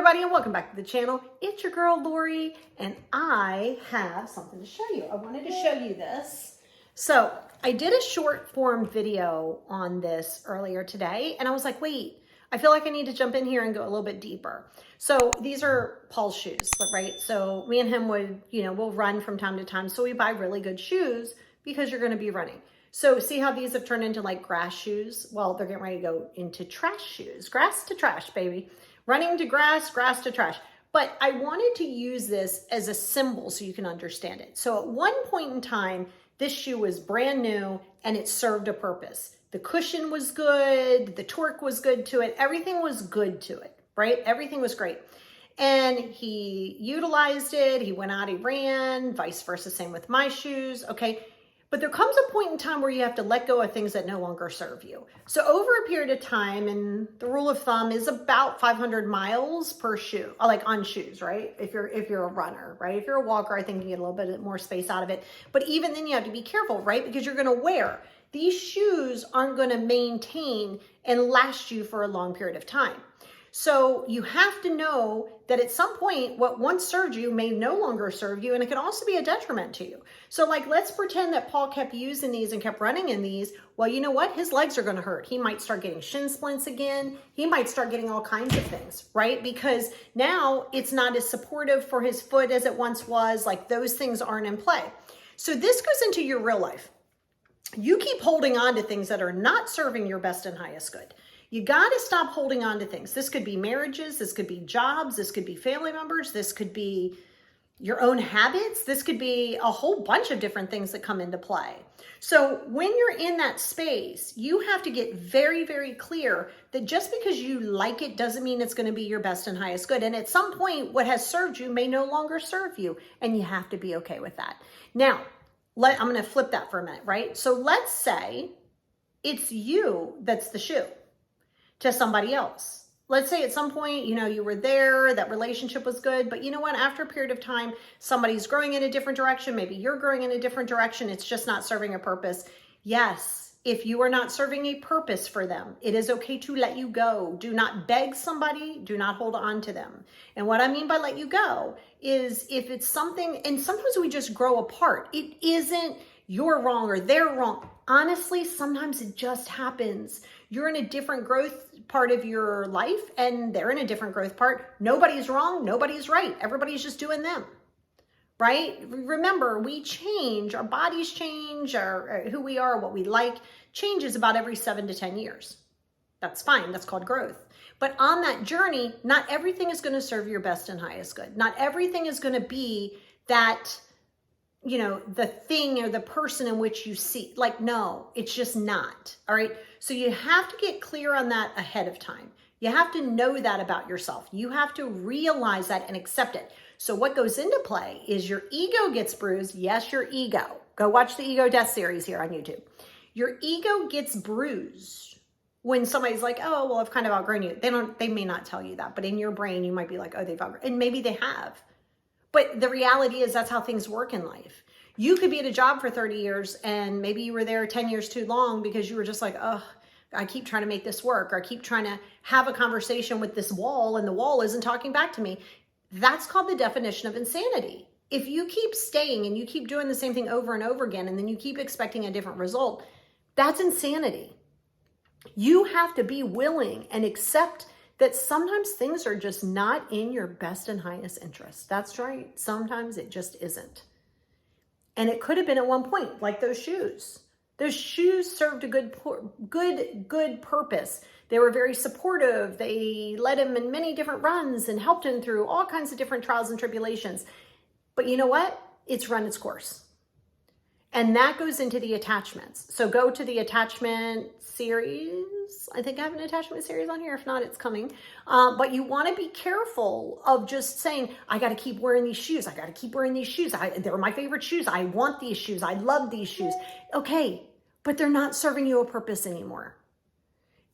everybody, and welcome back to the channel. It's your girl Lori, and I have something to show you. I wanted to show you this. So I did a short form video on this earlier today, and I was like, wait, I feel like I need to jump in here and go a little bit deeper. So these are Paul's shoes, right? So me and him would, we'll run from time to time. So we buy really good shoes because you're going to be running. So see how these have turned into like grass shoes? Well, they're getting ready to go into trash shoes. Grass to trash, baby. Running to grass, grass to trash. But I wanted to use this as a symbol so you can understand it. So at one point in time, this shoe was brand new and it served a purpose. The cushion was good, the torque was good to it, everything was good to it, right? Everything was great. And he utilized it, he went out, he ran, vice versa, same with my shoes, okay? But there comes a point in time where you have to let go of things that no longer serve you. So over a period of time, and the rule of thumb is about 500 miles per shoe, like on shoes, right? If you're a runner, right? If you're a walker, I think you get a little bit more space out of it. But even then you have to be careful, right? Because you're gonna wear. These shoes aren't gonna maintain and last you for a long period of time. So you have to know that at some point, what once served you may no longer serve you, and it can also be a detriment to you. So like, let's pretend that Paul kept using these and kept running in these. Well, you know what? His legs are gonna hurt. He might start getting shin splints again. He might start getting all kinds of things, right? Because now it's not as supportive for his foot as it once was. Like those things aren't in play. So this goes into your real life. You keep holding on to things that are not serving your best and highest good. You got to stop holding on to things. This could be marriages. This could be jobs. This could be family members. This could be your own habits. This could be a whole bunch of different things that come into play. So when you're in that space, you have to get very, very clear that just because you like it doesn't mean it's going to be your best and highest good. And at some point, what has served you may no longer serve you. And you have to be okay with that. Now, I'm going to flip that for a minute, right? So let's say it's you that's the shoe to somebody else. Let's say at some point, you were there, that relationship was good, but you know what? After a period of time, somebody's growing in a different direction. Maybe you're growing in a different direction. It's just not serving a purpose. Yes, if you are not serving a purpose for them, it is okay to let you go. Do not beg somebody. Do not hold on to them. And what I mean by let you go is if it's something, and sometimes we just grow apart. It isn't you're wrong or they're wrong. Honestly, sometimes it just happens. You're in a different growth part of your life and they're in a different growth part. Nobody's wrong. Nobody's right. Everybody's just doing them, right? Remember, we change, our bodies change, our who we are, what we like changes about every 7 to 10 years. That's fine. That's called growth. But on that journey, not everything is going to serve your best and highest good. Not everything is going to be that, the thing or the person in which you see. Like, no, it's just not. All right. So you have to get clear on that ahead of time. You have to know that about yourself. You have to realize that and accept it. So what goes into play is your ego gets bruised. Yes, your ego. Go watch the Ego Death series here on YouTube. Your ego gets bruised when somebody's like, oh, well, I've kind of outgrown you. They may not tell you that, but in your brain, you might be like, oh, they've outgrown, and maybe they have. But the reality is that's how things work in life. You could be at a job for 30 years and maybe you were there 10 years too long because you were just like, oh, I keep trying to make this work, or I keep trying to have a conversation with this wall and the wall isn't talking back to me. That's called the definition of insanity. If you keep staying and you keep doing the same thing over and over again and then you keep expecting a different result, that's insanity. You have to be willing and accept that sometimes things are just not in your best and highest interest. That's right. Sometimes it just isn't. And it could have been at one point, like those shoes. Those shoes served a good purpose. They were very supportive. They led him in many different runs and helped him through all kinds of different trials and tribulations. But you know what? It's run its course. And that goes into the attachments. So go to the attachment series. I think I have an attachment series on here. If not, it's coming. But you want to be careful of just saying, I got to keep wearing these shoes. I got to keep wearing these shoes. They're my favorite shoes. I want these shoes. I love these shoes. Okay, but they're not serving you a purpose anymore.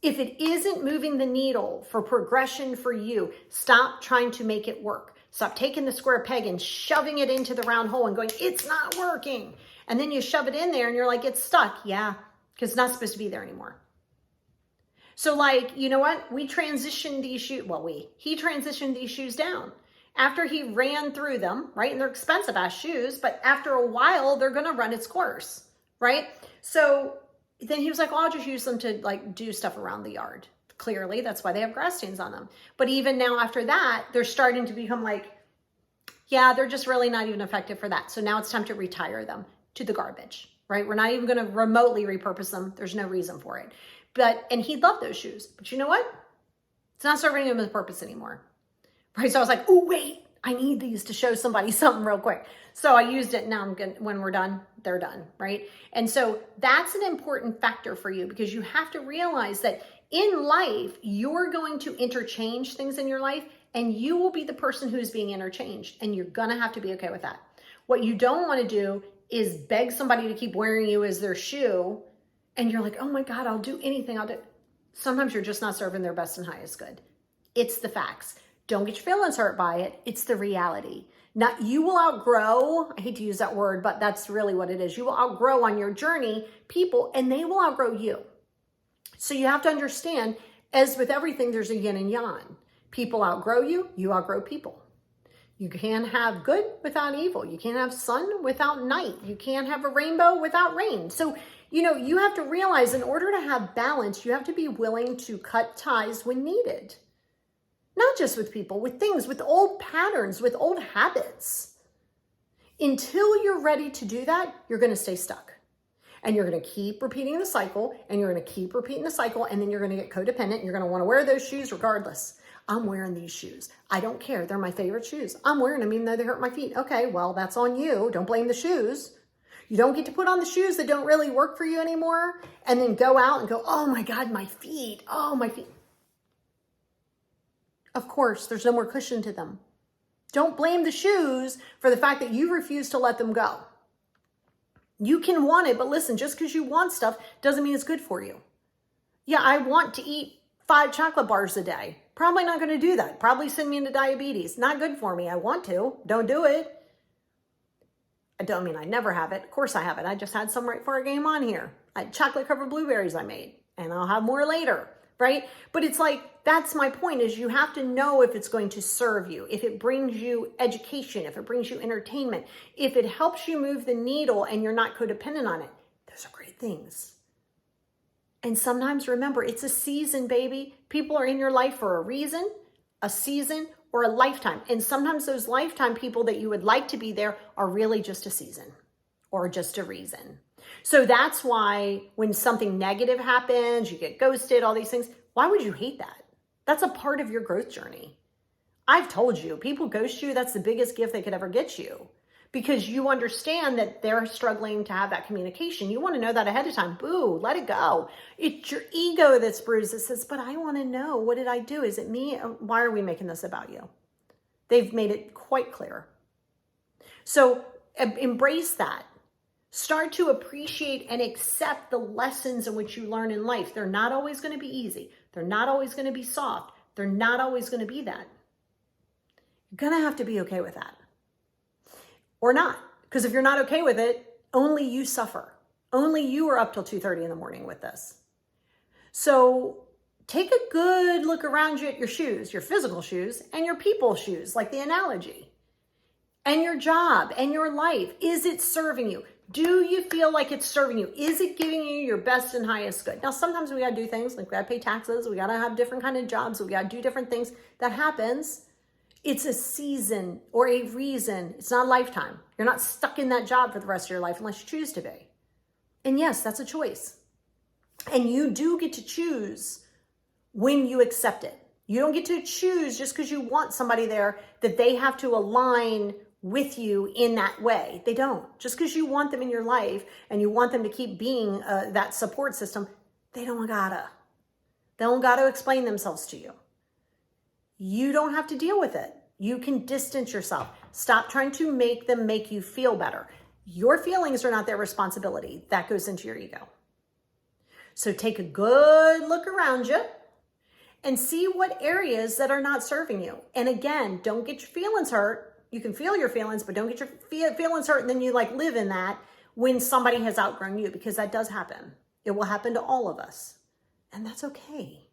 If it isn't moving the needle for progression for you, stop trying to make it work. Stop taking the square peg and shoving it into the round hole and going, it's not working. And then you shove it in there and you're like, it's stuck. Yeah, because it's not supposed to be there anymore. So like, you know what? We transitioned these shoes. Well, he transitioned these shoes down after he ran through them, right? And they're expensive ass shoes, but after a while, they're going to run its course, right? So then he was like, well, I'll just use them to like do stuff around the yard. Clearly, that's why they have grass stains on them. But even now after that, they're starting to become like, yeah, they're just really not even effective for that. So now it's time to retire them to the garbage, right? We're not even going to remotely repurpose them. There's no reason for it. And he loved those shoes. But you know what? It's not serving him a purpose anymore, right? So I was like, oh, wait, I need these to show somebody something real quick. So I used it. Now when we're done, they're done, right? And so that's an important factor for you, because you have to realize that in life, you're going to interchange things in your life, and you will be the person who's being interchanged, and you're going to have to be okay with that. What you don't want to do is beg somebody to keep wearing you as their shoe, and you're like, oh my God, I'll do anything. I'll do. Sometimes you're just not serving their best and highest good. It's the facts. Don't get your feelings hurt by it. It's the reality. Not, you will outgrow, I hate to use that word, but that's really what it is. You will outgrow on your journey people, and they will outgrow you. So you have to understand, as with everything, there's a yin and yang. People outgrow you, you outgrow people. You can't have good without evil. You can't have sun without night. You can't have a rainbow without rain. So, you have to realize, in order to have balance, you have to be willing to cut ties when needed. Not just with people, with things, with old patterns, with old habits. Until you're ready to do that, you're going to stay stuck. And you're going to keep repeating the cycle, and you're going to keep repeating the cycle, and then you're going to get codependent. You're going to want to wear those shoes regardless. I'm wearing these shoes. I don't care. They're my favorite shoes. I'm wearing them even though they hurt my feet. Okay, well, that's on you. Don't blame the shoes. You don't get to put on the shoes that don't really work for you anymore and then go out and go, oh my God, my feet. Oh, my feet. Of course, there's no more cushion to them. Don't blame the shoes for the fact that you refuse to let them go. You can want it, but listen, just because you want stuff doesn't mean it's good for you. Yeah, I want to eat 5 chocolate bars a day. Probably not going to do that. Probably send me into diabetes. Not good for me. I want to. Don't do it. I don't mean I never have it. Of course I have it. I just had some right before I came on here. I had chocolate covered blueberries I made, and I'll have more later, right? But it's like, that's my point, is you have to know if it's going to serve you, if it brings you education, if it brings you entertainment, if it helps you move the needle and you're not codependent on it. Those are great things. And sometimes remember, it's a season, baby. People are in your life for a reason, a season, or a lifetime. And sometimes those lifetime people that you would like to be there are really just a season or just a reason. So that's why when something negative happens, you get ghosted, all these things, why would you hate that? That's a part of your growth journey. I've told you, people ghost you, that's the biggest gift they could ever get you, because you understand that they're struggling to have that communication. You want to know that ahead of time. Boo, let it go. It's your ego that's bruised that says, but I want to know, what did I do? Is it me? Why are we making this about you? They've made it quite clear. So embrace that. Start to appreciate and accept the lessons in which you learn in life. They're not always going to be easy. They're not always going to be soft. They're not always going to be that. You're going to have to be okay with that. Or not. Because if you're not okay with it, only you suffer. Only you are up till 2:30 in the morning with this. So take a good look around you at your shoes, your physical shoes, and your people shoes, like the analogy. And your job and your life. Is it serving you? Do you feel like it's serving you? Is it giving you your best and highest good? Now, sometimes we got to do things like we got to pay taxes. We got to have different kind of jobs. We got to do different things. That happens. It's a season or a reason. It's not a lifetime. You're not stuck in that job for the rest of your life unless you choose to be. And yes, that's a choice. And you do get to choose when you accept it. You don't get to choose just because you want somebody there that they have to align with you in that way. They don't. Just because you want them in your life and you want them to keep being that support system, they don't gotta explain themselves to you. You don't have to deal with it. You can distance yourself. Stop trying to make them make you feel better. Your feelings are not their responsibility. That goes into your ego. So take a good look around you and see what areas that are not serving you. And again, don't get your feelings hurt. You can feel your feelings, but don't get your feelings hurt and then you live in that when somebody has outgrown you, because that does happen. It will happen to all of us. And that's okay.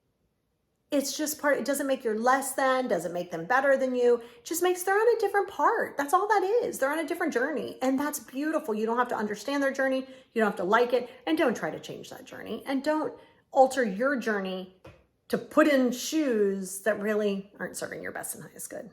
It's just part, it doesn't make you less than, doesn't make them better than you. It just makes they're on a different part. That's all that is. They're on a different journey. And that's beautiful. You don't have to understand their journey. You don't have to like it. And don't try to change that journey. And don't alter your journey to put in shoes that really aren't serving your best and highest good.